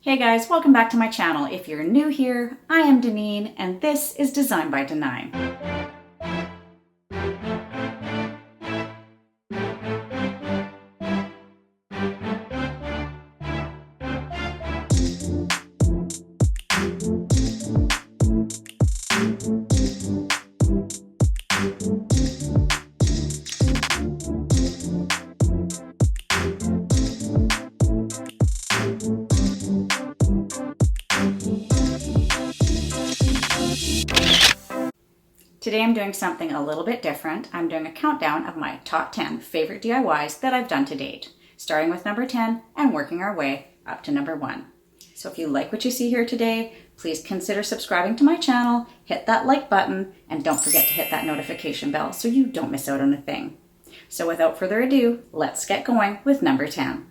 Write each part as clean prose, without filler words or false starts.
Hey guys, welcome back to my channel. If you're new here, I am Deneen, and this is Design by Denine. Today I'm doing something a little bit different. I'm doing a countdown of my top 10 favorite DIYs that I've done to date, starting with number 10 and working our way up to number 1. So if you like what you see here today, please consider subscribing to my channel, hit that like button, and don't forget to hit that notification bell so you don't miss out on a thing. So without further ado, let's get going with number 10.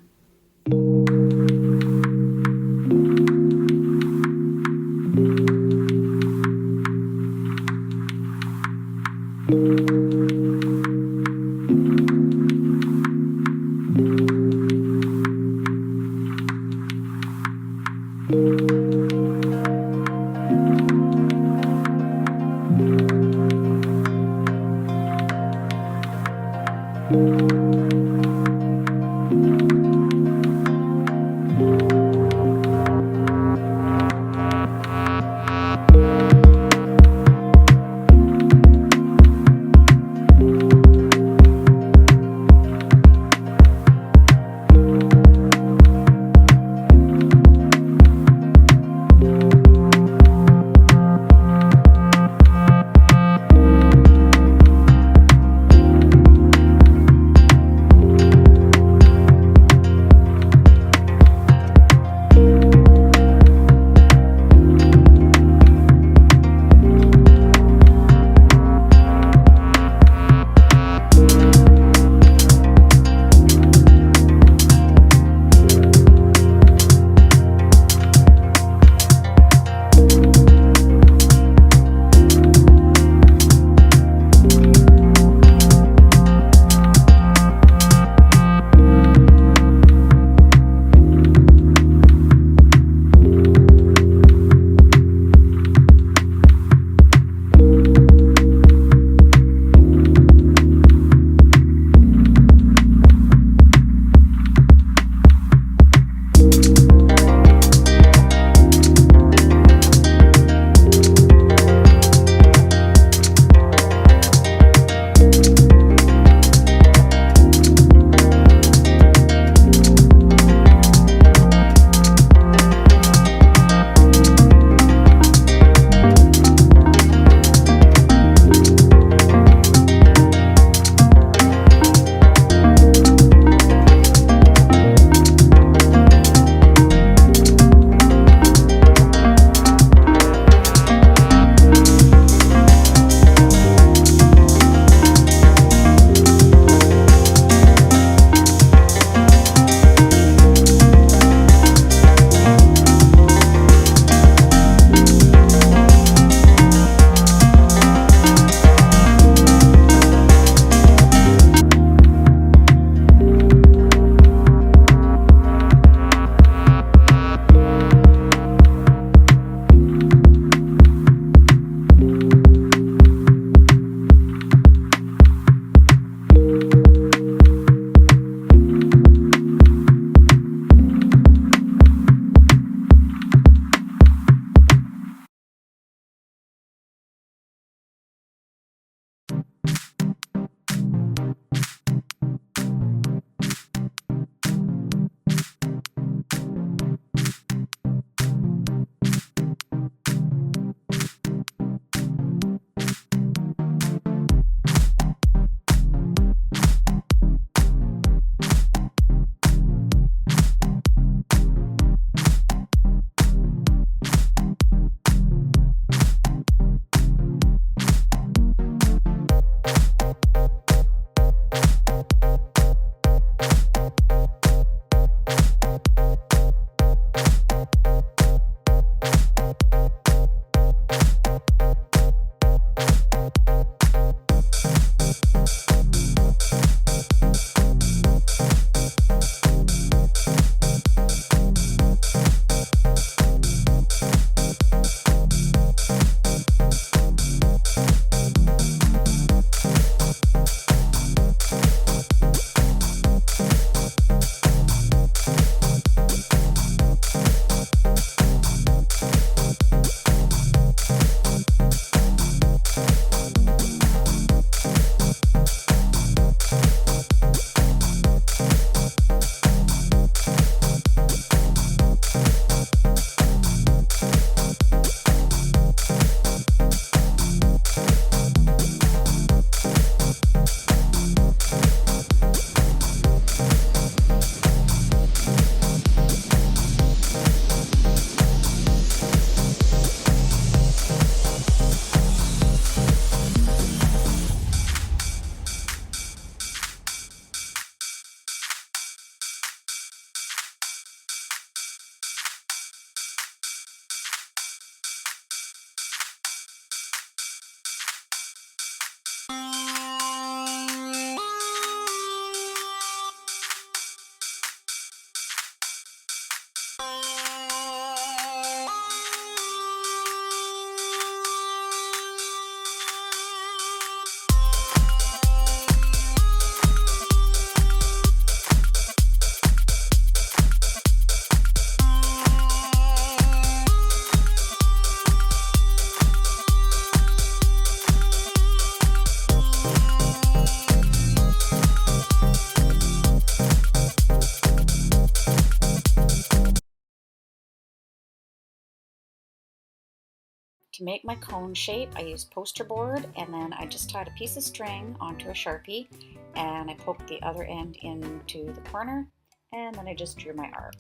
To make my cone shape, I used poster board, and then I just tied a piece of string onto a Sharpie, and I poked the other end into the corner, and then I just drew my arc.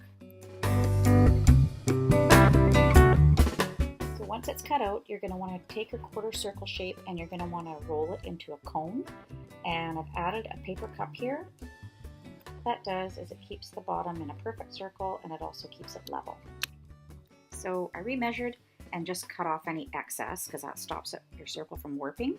So once it's cut out, you're going to want to take a quarter circle shape and you're going to want to roll it into a cone. And I've added a paper cup here. What that does is it keeps the bottom in a perfect circle, and it also keeps it level. So I remeasured and just cut off any excess because that stops your circle from warping.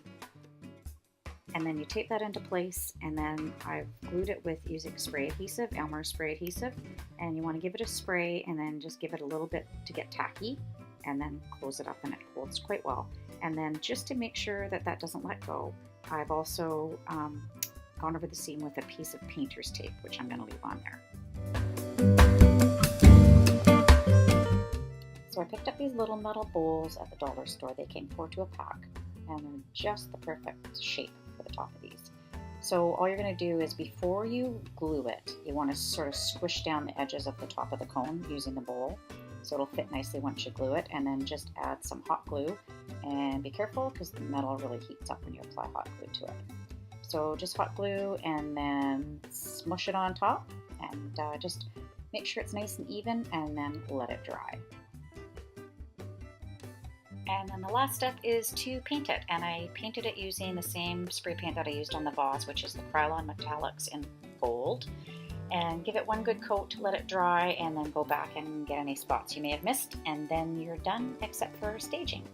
And then you tape that into place, and then I've glued it with using spray adhesive, Elmer spray adhesive, and you want to give it a spray and then just give it a little bit to get tacky, and then close it up, and it holds quite well. And then just to make sure that that doesn't let go, I've also gone over the seam with a piece of painter's tape, which I'm going to leave on there. So I picked up these little metal bowls at the dollar store. They came 4 to a pack, and they're just the perfect shape for the top of these. So all you're going to do is, before you glue it, you want to sort of squish down the edges of the top of the cone using the bowl, so it'll fit nicely once you glue it, and then just add some hot glue, and be careful because the metal really heats up when you apply hot glue to it. So just hot glue and then smush it on top, and just make sure it's nice and even, and then let it dry. And then the last step is to paint it, and I painted it using the same spray paint that I used on the vase, which is the Krylon Metallics in gold. And give it one good coat, let it dry, and then go back and get any spots you may have missed, and then you're done except for staging.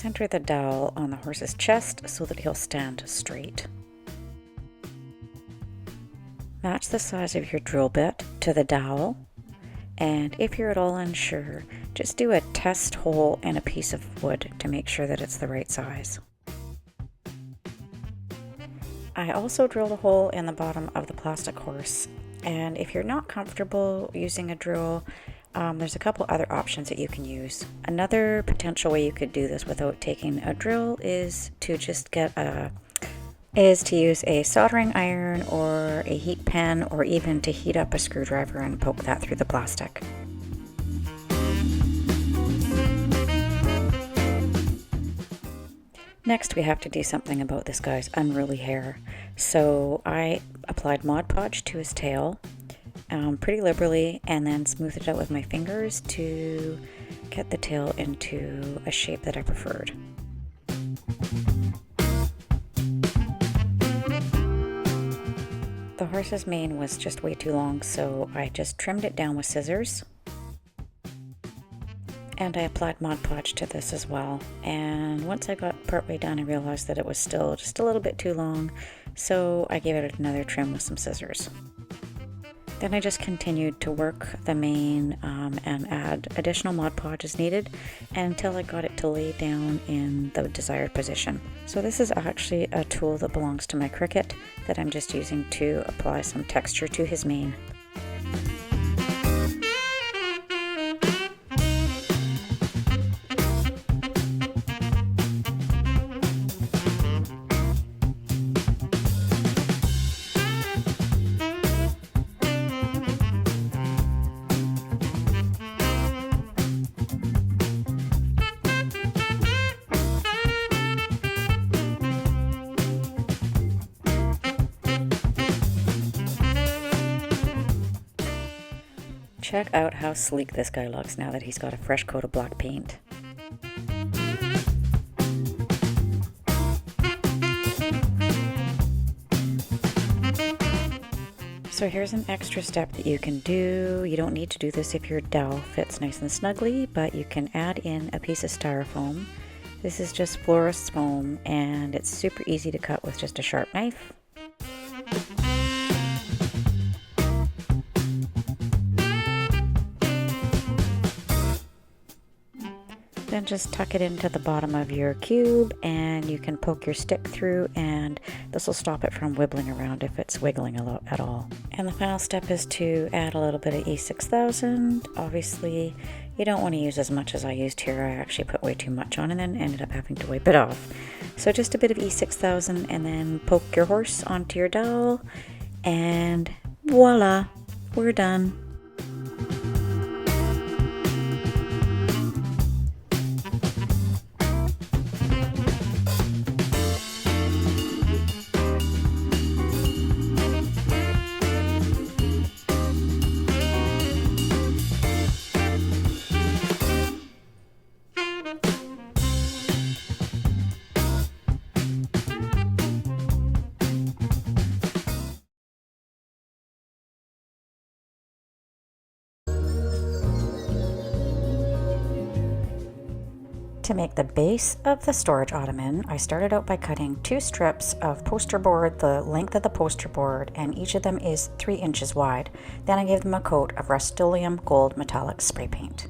Center the dowel on the horse's chest so that he'll stand straight. Match the size of your drill bit to the dowel, and if you're at all unsure, just do a test hole in a piece of wood to make sure that it's the right size. I also drilled a hole in the bottom of the plastic horse, and if you're not comfortable using a drill, there's a couple other options that you can use. Another potential way you could do this without taking a drill is to just use a soldering iron or a heat pen, or even to heat up a screwdriver and poke that through the plastic. Next, we have to do something about this guy's unruly hair. So I applied Mod Podge to his tail pretty liberally, and then smoothed it out with my fingers to get the tail into a shape that I preferred. The horse's mane was just way too long, so I just trimmed it down with scissors. And I applied Mod Podge to this as well. And once I got partway done, I realized that it was still just a little bit too long, so I gave it another trim with some scissors. Then I just continued to work the mane and add additional Mod Podge as needed until I got it to lay down in the desired position. So this is actually a tool that belongs to my Cricut that I'm just using to apply some texture to his mane. Check out how sleek this guy looks now that he's got a fresh coat of black paint. So here's an extra step that you can do. You don't need to do this if your dowel fits nice and snugly, but you can add in a piece of styrofoam. This is just florist's foam, and it's super easy to cut with just a sharp knife. Then just tuck it into the bottom of your cube, and you can poke your stick through, and this will stop it from wibbling around if it's wiggling at all. And the final step is to add a little bit of E6000. Obviously, you don't want to use as much as I used here. I actually put way too much on and then ended up having to wipe it off. So just a bit of E6000, and then poke your horse onto your dowel, and voila, we're done. To make the base of the storage ottoman, I started out by cutting 2 strips of poster board the length of the poster board, and each of them is 3 inches wide. Then I gave them a coat of Rust-Oleum Gold Metallic Spray Paint.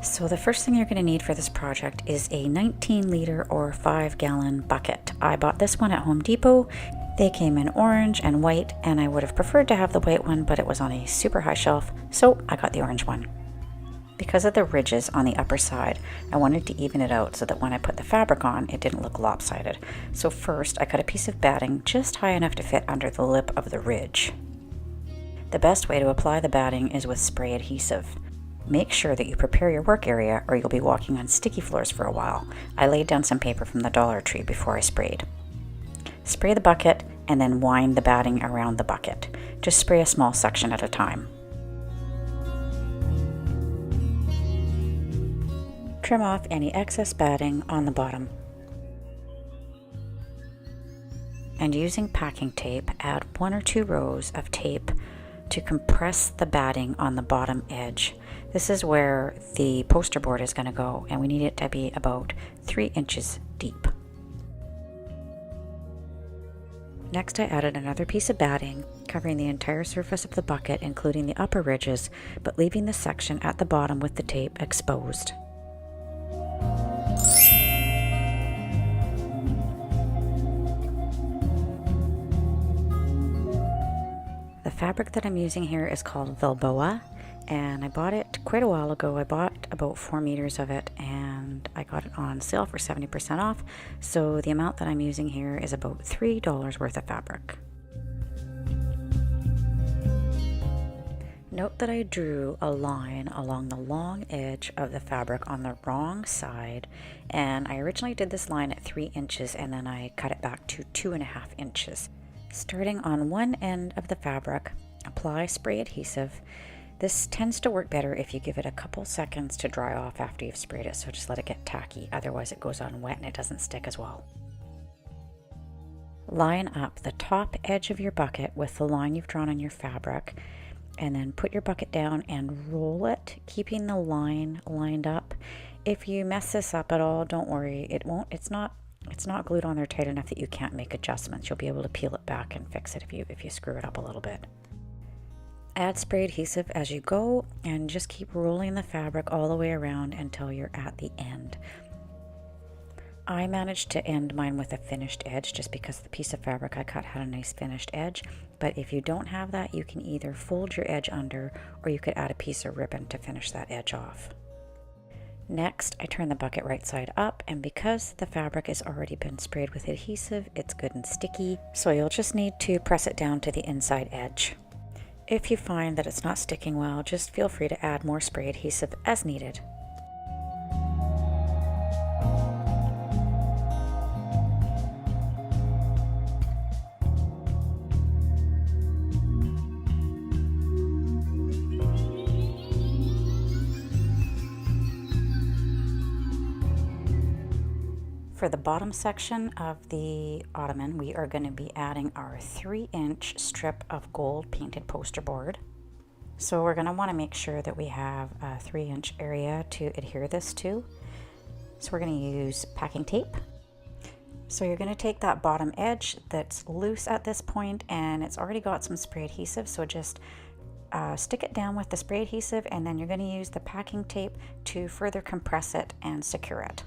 So the first thing you're going to need for this project is a 19-liter or 5-gallon bucket. I bought this one at Home Depot. They came in orange and white, and I would have preferred to have the white one, but it was on a super high shelf, so I got the orange one. Because of the ridges on the upper side, I wanted to even it out so that when I put the fabric on, it didn't look lopsided. So first, I cut a piece of batting just high enough to fit under the lip of the ridge. The best way to apply the batting is with spray adhesive. Make sure that you prepare your work area or you'll be walking on sticky floors for a while. I laid down some paper from the Dollar Tree before I sprayed. Spray the bucket and then wind the batting around the bucket. Just spray a small section at a time. Trim off any excess batting on the bottom. And using packing tape, add 1 or 2 rows of tape to compress the batting on the bottom edge. This is where the poster board is going to go, and we need it to be about 3 inches deep. Next, I added another piece of batting, covering the entire surface of the bucket, including the upper ridges, but leaving the section at the bottom with the tape exposed. The fabric that I'm using here is called Velboa, and I bought it quite a while ago. I bought about 4 meters of it, and I got it on sale for 70% off, so the amount that I'm using here is about $3 worth of fabric. Note that I drew a line along the long edge of the fabric on the wrong side, and I originally did this line at 3 inches, and then I cut it back to 2.5 inches. Starting on one end of the fabric, apply spray adhesive. This tends to work better if you give it a couple seconds to dry off after you've sprayed it, so just let it get tacky, otherwise it goes on wet and it doesn't stick as well. Line up the top edge of your bucket with the line you've drawn on your fabric, and then put your bucket down and roll it, keeping the line lined up. If you mess this up at all, don't worry, it's not glued on there tight enough that you can't make adjustments. You'll be able to peel it back and fix it if you screw it up a little bit. Add spray adhesive as you go, and just keep rolling the fabric all the way around until you're at the end. I managed to end mine with a finished edge just because the piece of fabric I cut had a nice finished edge, but if you don't have that, you can either fold your edge under, or you could add a piece of ribbon to finish that edge off. Next, I turn the bucket right side up, and because the fabric has already been sprayed with adhesive, it's good and sticky, so you'll just need to press it down to the inside edge. If you find that it's not sticking well, just feel free to add more spray adhesive as needed. For the bottom section of the Ottoman, we are going to be adding our 3-inch strip of gold painted poster board. So we're going to want to make sure that we have a 3-inch area to adhere this to. So we're going to use packing tape. So you're going to take that bottom edge that's loose at this point, and it's already got some spray adhesive, so just stick it down with the spray adhesive, and then you're going to use the packing tape to further compress it and secure it.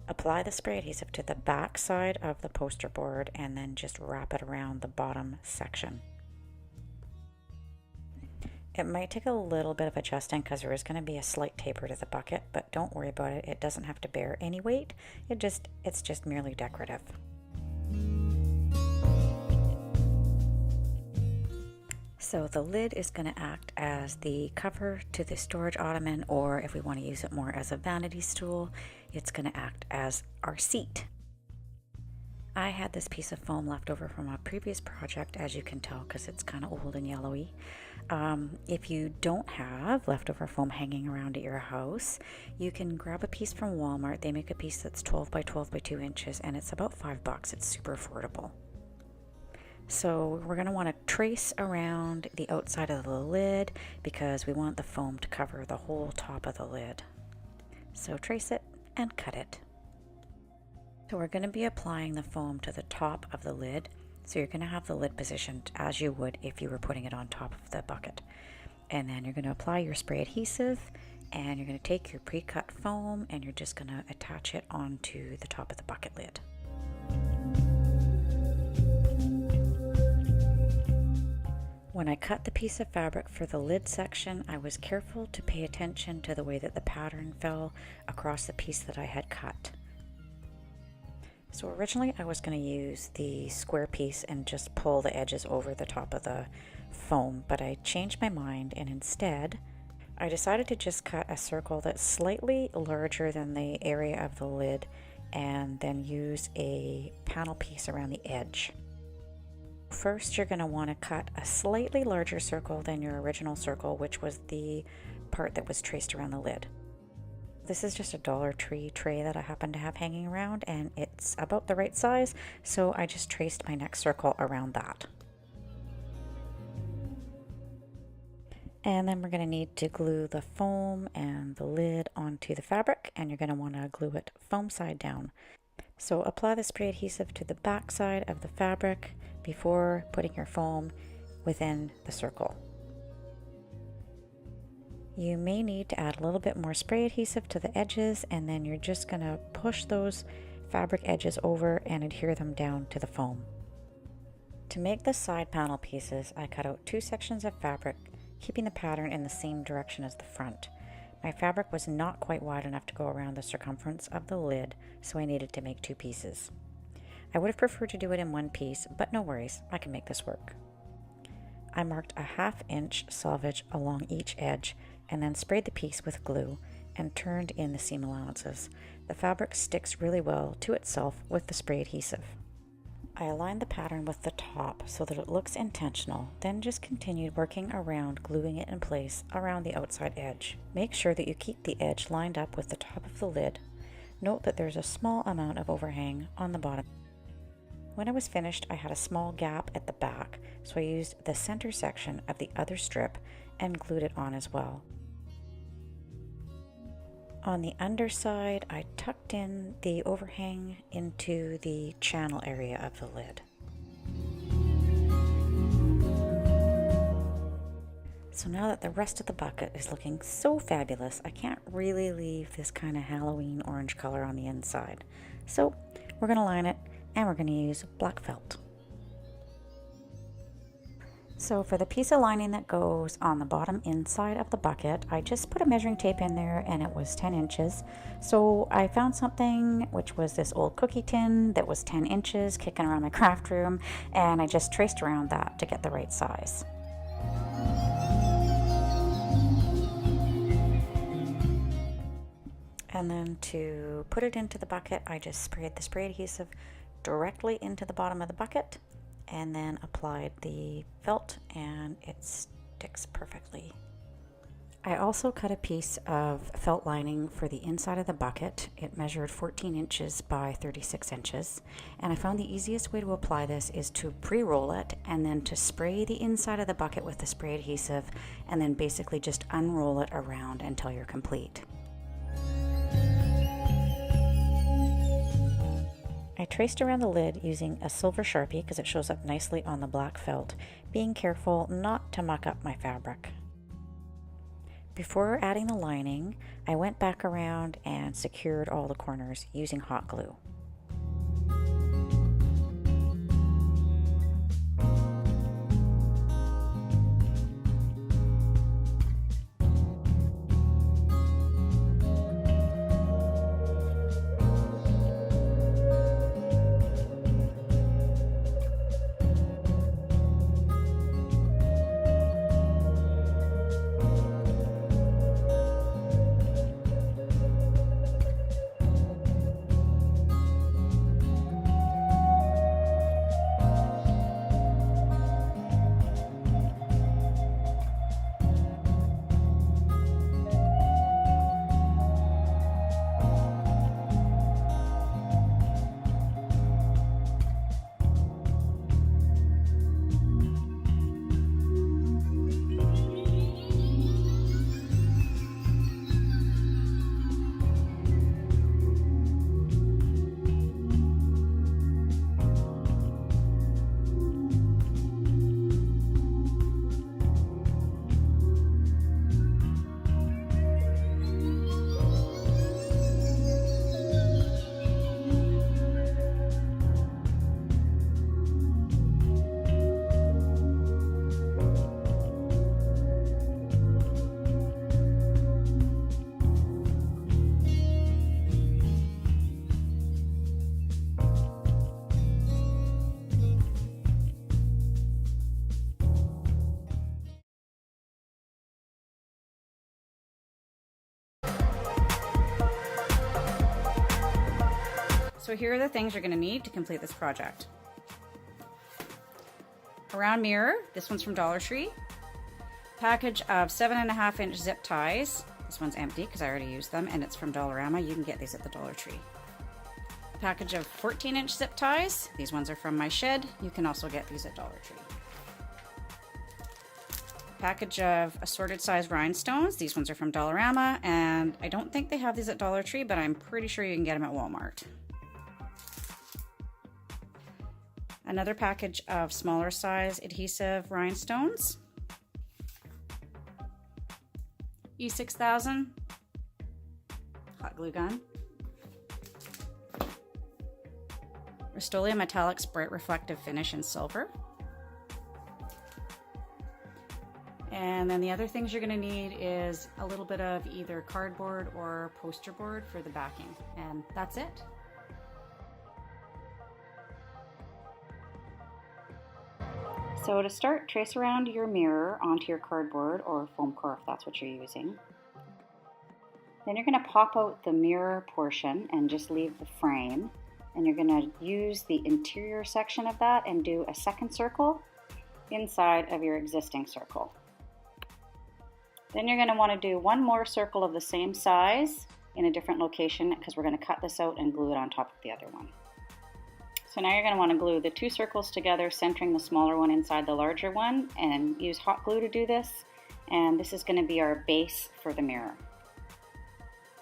Apply the spray adhesive to the back side of the poster board, and then just wrap it around the bottom section. It might take a little bit of adjusting because there is going to be a slight taper to the bucket, but don't worry about it. It doesn't have to bear any weight. It's just merely decorative. So the lid is going to act as the cover to the storage ottoman, or if we want to use it more as a vanity stool, it's going to act as our seat. I had this piece of foam left over from a previous project, as you can tell, because it's kind of old and yellowy. If you don't have leftover foam hanging around at your house, you can grab a piece from Walmart. They make a piece that's 12 by 12 by 2 inches, and it's about $5. It's super affordable. So we're going to want to trace around the outside of the lid because we want the foam to cover the whole top of the lid. So trace it and cut it. So we're going to be applying the foam to the top of the lid. So you're going to have the lid positioned as you would if you were putting it on top of the bucket. And then you're going to apply your spray adhesive, and you're going to take your pre-cut foam and you're just going to attach it onto the top of the bucket lid. When I cut the piece of fabric for the lid section, I was careful to pay attention to the way that the pattern fell across the piece that I had cut. So originally I was going to use the square piece and just pull the edges over the top of the foam, but I changed my mind, and instead I decided to just cut a circle that's slightly larger than the area of the lid, and then use a panel piece around the edge. First, you're going to want to cut a slightly larger circle than your original circle, which was the part that was traced around the lid. This is just a Dollar Tree tray that I happen to have hanging around, and it's about the right size, so I just traced my next circle around that. And then we're going to need to glue the foam and the lid onto the fabric, and you're going to want to glue it foam side down. So apply the spray adhesive to the back side of the fabric before putting your foam within the circle. You may need to add a little bit more spray adhesive to the edges, and then you're just going to push those fabric edges over and adhere them down to the foam. To make the side panel pieces, I cut out 2 sections of fabric, keeping the pattern in the same direction as the front. My fabric was not quite wide enough to go around the circumference of the lid, so I needed to make 2 pieces. I would have preferred to do it in 1 piece, but no worries, I can make this work. I marked a 1/2 inch selvage along each edge and then sprayed the piece with glue and turned in the seam allowances. The fabric sticks really well to itself with the spray adhesive. I aligned the pattern with the top so that it looks intentional, then just continued working around gluing it in place around the outside edge. Make sure that you keep the edge lined up with the top of the lid. Note that there's a small amount of overhang on the bottom. When I was finished, I had a small gap at the back, so I used the center section of the other strip and glued it on as well. On the underside, I tucked in the overhang into the channel area of the lid. So now that the rest of the bucket is looking so fabulous, I can't really leave this kind of Halloween orange color on the inside. So we're going to line it, and we're going to use black felt. So for the piece of lining that goes on the bottom inside of the bucket, I just put a measuring tape in there and it was 10 inches. So I found something, which was this old cookie tin that was 10 inches kicking around my craft room, and I just traced around that to get the right size. And then to put it into the bucket, I just sprayed the spray adhesive directly into the bottom of the bucket and then applied the felt, and it sticks perfectly. I also cut a piece of felt lining for the inside of the bucket. It measured 14 inches by 36 inches, and I found the easiest way to apply this is to pre-roll it and then to spray the inside of the bucket with the spray adhesive and then basically just unroll it around until you're complete. I traced around the lid using a silver Sharpie because it shows up nicely on the black felt, being careful not to muck up my fabric. Before adding the lining, I went back around and secured all the corners using hot glue. So here are the things you're going to need to complete this project. A round mirror, this one's from Dollar Tree. Package of 7.5-inch zip ties. This one's empty because I already used them, and it's from Dollarama. You can get these at the Dollar Tree. A package of 14-inch zip ties. These ones are from my shed. You can also get these at Dollar Tree. A package of assorted size rhinestones. These ones are from Dollarama, and I don't think they have these at Dollar Tree, but I'm pretty sure you can get them at Walmart. Another package of smaller size adhesive rhinestones. E6000 hot glue gun. Rust-Oleum Metallics Bright Reflective Finish in silver. And then the other things you're going to need is a little bit of either cardboard or poster board for the backing. And that's it. So to start, trace around your mirror onto your cardboard or foam core if that's what you're using. Then you're going to pop out the mirror portion and just leave the frame. And you're going to use the interior section of that and do a second circle inside of your existing circle. Then you're going to want to do one more circle of the same size in a different location because we're going to cut this out and glue it on top of the other one. So now you're going to want to glue the two circles together, centering the smaller one inside the larger one, and use hot glue to do this. And this is going to be our base for the mirror.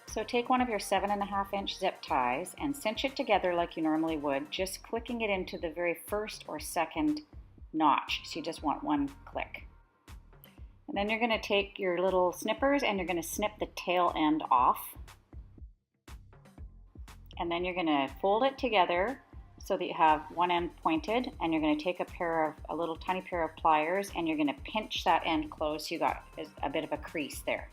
So take one of your 7.5-inch zip ties and cinch it together like you normally would, just clicking it into the very first or second notch. So you just want one click. And then you're going to take your little snippers and you're going to snip the tail end off. And then you're going to fold it together so that you have one end pointed, and you're going to take a little tiny pair of pliers and you're going to pinch that end closed so you got a bit of a crease there.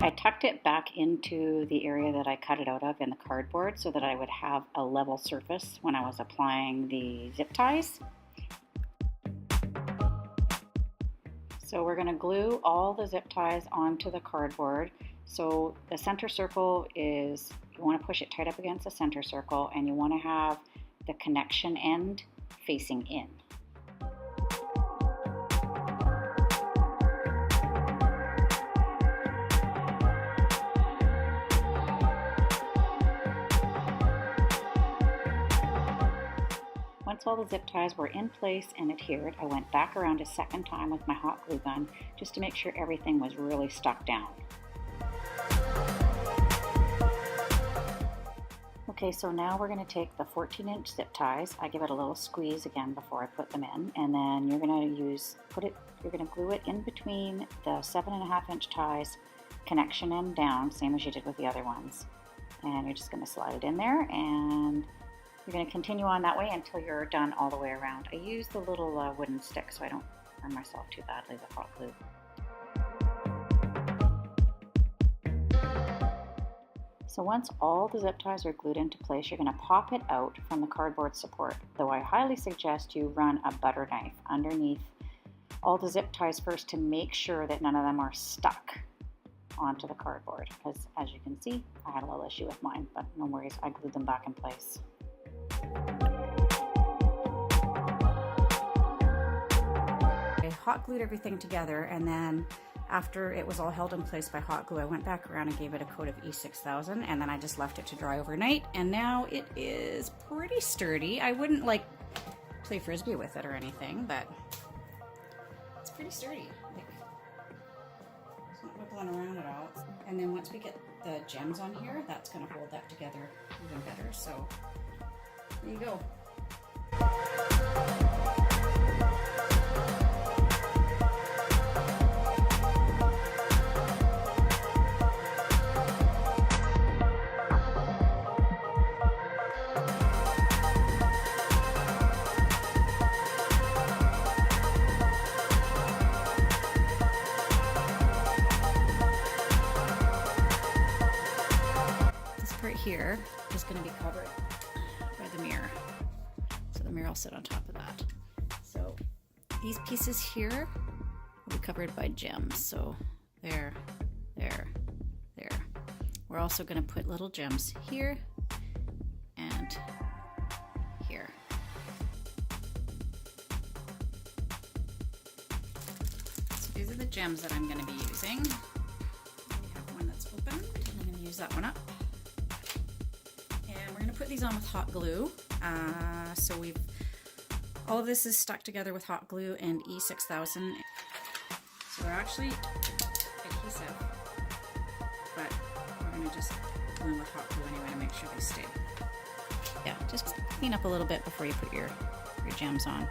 I tucked it back into the area that I cut it out of in the cardboard so that I would have a level surface when I was applying the zip ties. So we're going to glue all the zip ties onto the cardboard. So the center circle is, you want to push it tight up against the center circle, and you want to have the connection end facing in. Once all the zip ties were in place and adhered, I went back around a second time with my hot glue gun just to make sure everything was really stuck down. Okay, so now we're going to take the 14-inch zip ties. I give it a little squeeze again before I put them in, and then you're going to glue it in between the 7.5-inch ties, connection end down, same as you did with the other ones. And you're just going to slide it in there, and you're going to continue on that way until you're done all the way around. I use the little wooden stick so I don't burn myself too badly with hot glue. So once all the zip ties are glued into place, you're going to pop it out from the cardboard support, though I highly suggest you run a butter knife underneath all the zip ties first to make sure that none of them are stuck onto the cardboard, because as you can see, I had a little issue with mine, but no worries, I glued them back in place. I hot glued everything together, and then after it was all held in place by hot glue, I went back around and gave it a coat of E6000, and then I just left it to dry overnight, and now it is pretty sturdy. I wouldn't like play frisbee with it or anything, but it's pretty sturdy. It's not wiggling around at all. And then once we get the gems on here, that's going to hold that together even better. So there you go. Here is going to be covered by the mirror, so the mirror will sit on top of that. So these pieces here be covered by gems. So there, there, there. We're also going to put little gems here and here. So these are the gems that I'm going to be using. We have one that's open. I'm going to use that one up. And we're going to put these on with hot glue. So all of this is stuck together with hot glue and E6000. So they're actually adhesive, but we're going to just glue them with hot glue anyway to make sure they stay. Yeah, just clean up a little bit before you put your gems on.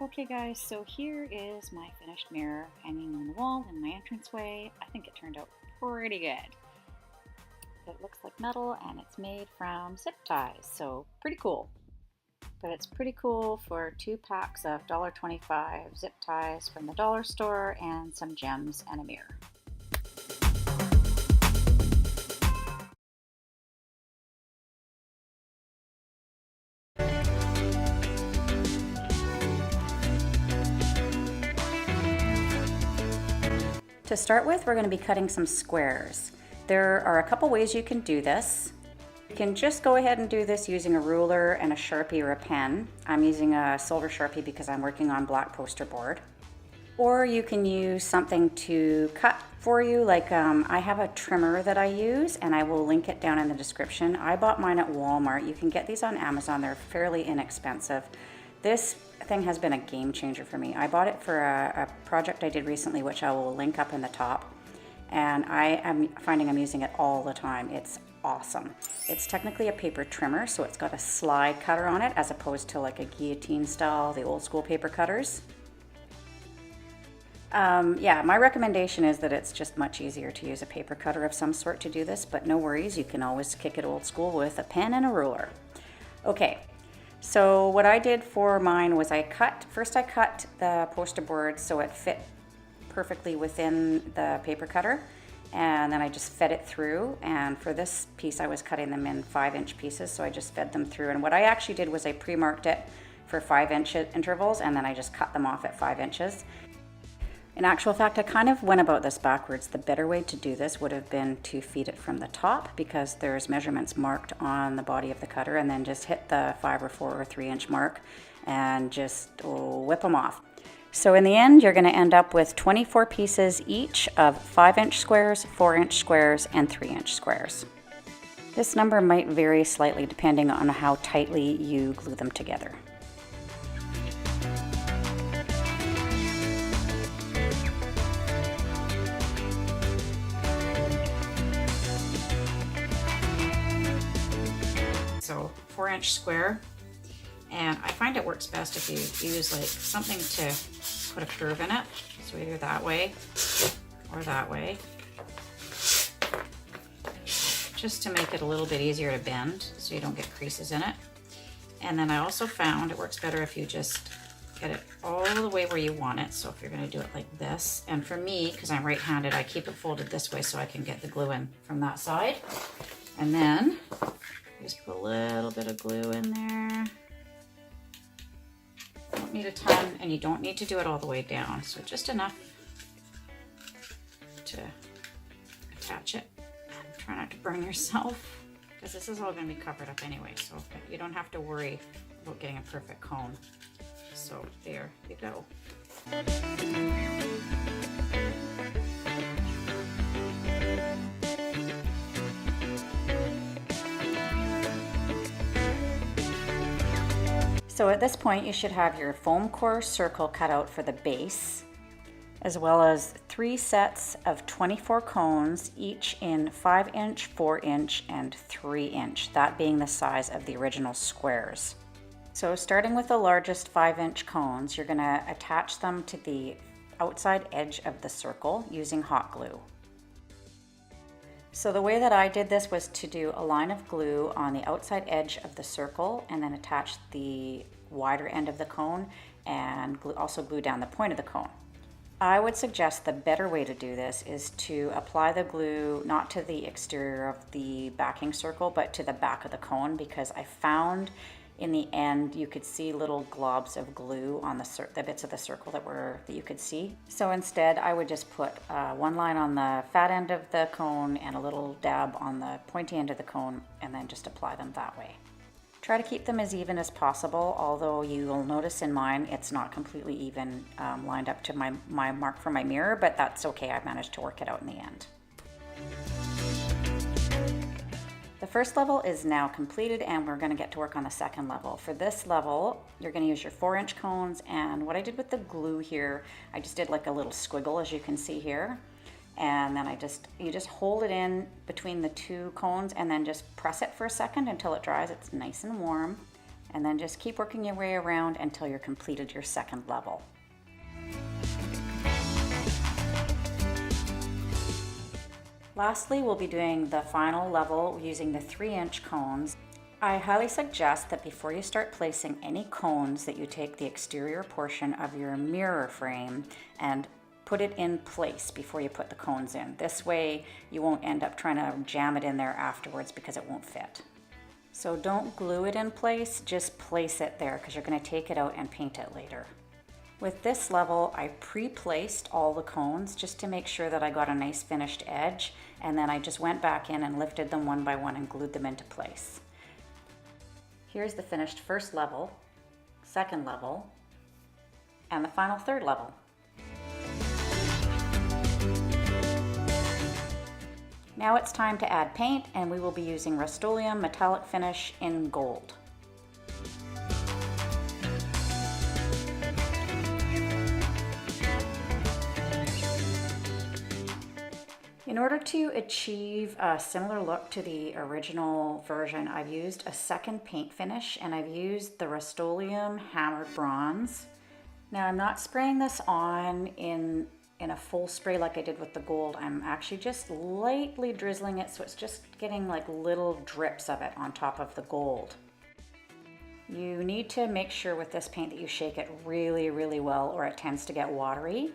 Okay guys, so here is my finished mirror hanging on the wall in my entranceway. I think it turned out pretty good. It looks like metal and it's made from zip ties, so pretty cool. But it's pretty cool for 2 packs of $1.25 zip ties from the dollar store and some gems and a mirror. To start with, we're going to be cutting some squares. There are a couple ways you can do this. You can just go ahead and do this using a ruler and a Sharpie or a pen. I'm using a silver Sharpie because I'm working on black poster board. Or you can use something to cut for you, like I have a trimmer that I use and I will link it down in the description. I bought mine at Walmart. You can get these on Amazon. They're fairly inexpensive. This thing has been a game changer for me. I bought it for a project I did recently, which I will link up in the top. And I am finding I'm using it all the time. It's awesome. It's technically a paper trimmer, so it's got a slide cutter on it as opposed to like a guillotine style, the old school paper cutters. Yeah, my recommendation is that it's just much easier to use a paper cutter of some sort to do this, but no worries, you can always kick it old school with a pen and a ruler. Okay, so what I did for mine was first I cut the poster board so it fit perfectly within the paper cutter, and then I just fed it through, and for this piece I was cutting them in 5-inch pieces, so I just fed them through. And what I actually did was I pre-marked it for 5-inch intervals, and then I just cut them off at 5 inches. In actual fact, I kind of went about this backwards. The better way to do this would have been to feed it from the top, because there's measurements marked on the body of the cutter, and then just hit the 5 or 4 or 3 inch mark and just whip them off. So in the end, you're going to end up with 24 pieces each of 5-inch squares, 4-inch squares, and 3-inch squares. This number might vary slightly depending on how tightly you glue them together. So 4-inch square, and I find it works best if you use like something to put a curve in it. So either that way or that way, just to make it a little bit easier to bend so you don't get creases in it. And then I also found it works better if you just get it all the way where you want it. So if you're going to do it like this, and for me, because I'm right-handed, I keep it folded this way so I can get the glue in from that side. And then just put a little bit of glue in there. You don't need a ton, and you don't need to do it all the way down. So just enough to attach it. And try not to burn yourself, because this is all going to be covered up anyway. So you don't have to worry about getting a perfect cone. So there you go. So at this point, you should have your foam core circle cut out for the base, as well as 3 sets of 24 cones, each in 5-inch, 4-inch, and 3-inch, that being the size of the original squares. So starting with the largest 5-inch cones, you're going to attach them to the outside edge of the circle using hot glue. So the way that I did this was to do a line of glue on the outside edge of the circle, and then attach the wider end of the cone, and also glue down the point of the cone. I would suggest the better way to do this is to apply the glue not to the exterior of the backing circle, but to the back of the cone, because I found in the end you could see little globs of glue on the bits of the circle that you could see. So instead I would just put one line on the fat end of the cone and a little dab on the pointy end of the cone, and then just apply them that way. Try to keep them as even as possible, although you will notice in mine it's not completely even lined up to my mark for my mirror, but that's okay. I managed to work it out in the end. The first level is now completed, and we're going to get to work on the second level. For this level, you're going to use your 4-inch cones, and what I did with the glue here, I just did like a little squiggle, as you can see here, and then you just hold it in between the 2 cones and then just press it for a second until it dries. It's nice and warm, and then just keep working your way around until you're completed your second level. Lastly, we'll be doing the final level using the 3-inch cones. I highly suggest that before you start placing any cones, that you take the exterior portion of your mirror frame and put it in place before you put the cones in. This way you won't end up trying to jam it in there afterwards, because it won't fit. So don't glue it in place, just place it there, because you're going to take it out and paint it later. With this level, I pre-placed all the cones just to make sure that I got a nice finished edge, and then I just went back in and lifted them one by one and glued them into place. Here's the finished first level, second level, and the final third level. Now it's time to add paint, and we will be using Rust-Oleum metallic finish in gold. In order to achieve a similar look to the original version, I've used a second paint finish, and I've used the Rust-Oleum hammered bronze. Now I'm not spraying this on in a full spray like I did with the gold. I'm actually just lightly drizzling it, so it's just getting like little drips of it on top of the gold. You need to make sure with this paint that you shake it really, really well, or it tends to get watery.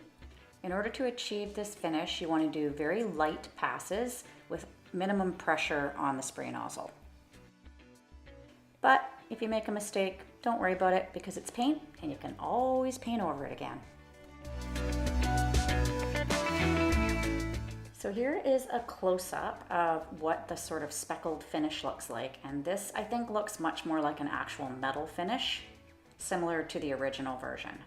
In order to achieve this finish, you want to do very light passes with minimum pressure on the spray nozzle. But if you make a mistake, don't worry about it because it's paint and you can always paint over it again. So here is a close-up of what the sort of speckled finish looks like, and this I think looks much more like an actual metal finish, similar to the original version.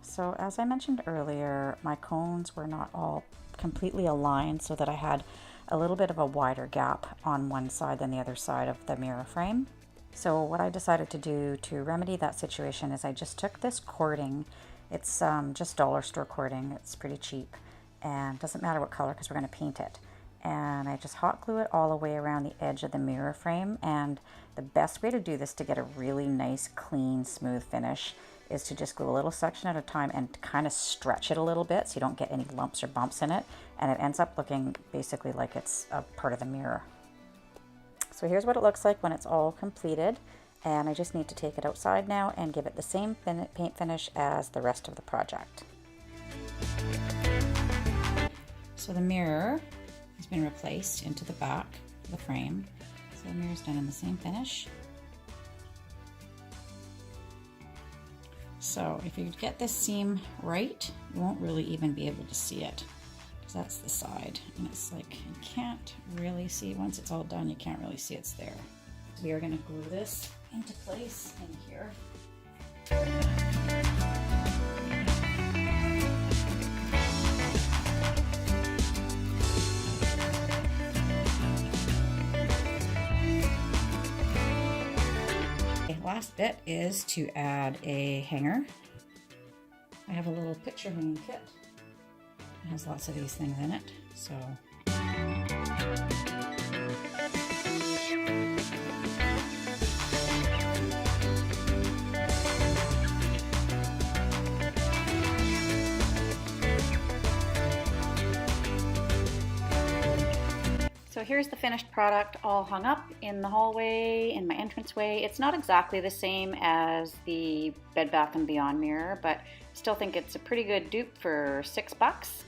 So as I mentioned earlier, my cones were not all completely aligned so that I had a little bit of a wider gap on one side than the other side of the mirror frame. So what I decided to do to remedy that situation is I just took this cording. It's just dollar store cording. It's pretty cheap and doesn't matter what color because we're going to paint it. And I just hot glue it all the way around the edge of the mirror frame. And the best way to do this to get a really nice, clean, smooth finish is to just glue a little section at a time and kind of stretch it a little bit so you don't get any lumps or bumps in it. And it ends up looking basically like it's a part of the mirror. So here's what it looks like when it's all completed. And I just need to take it outside now and give it the same paint finish as the rest of the project. So the mirror has been replaced into the back of the frame. So the mirror's done in the same finish. So if you get this seam right, you won't really even be able to see it. Because that's the side. And it's like, you can't really see, once it's all done, you can't really see it's there. We are going to glue this into place in here. The last bit is to add a hanger. I have a little picture hanging kit. It has lots of these things in it, so So here's the finished product all hung up in the hallway, in my entranceway. It's not exactly the same as the Bed Bath & Beyond mirror, but still think it's a pretty good dupe for $6.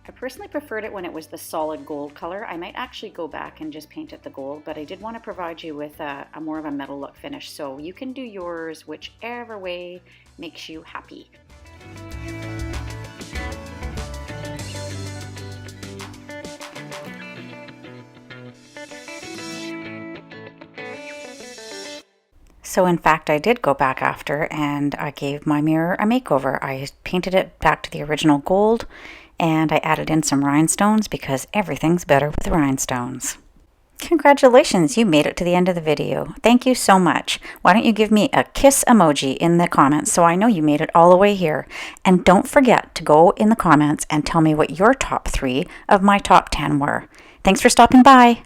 I personally preferred it when it was the solid gold color. I might actually go back and just paint it the gold, but I did want to provide you with a more of a metal look finish, so you can do yours whichever way makes you happy. So in fact, I did go back after and I gave my mirror a makeover. I painted it back to the original gold and I added in some rhinestones because everything's better with rhinestones. Congratulations, you made it to the end of the video. Thank you so much. Why don't you give me a kiss emoji in the comments so I know you made it all the way here. And don't forget to go in the comments and tell me what your top 3 of my top 10 were. Thanks for stopping by.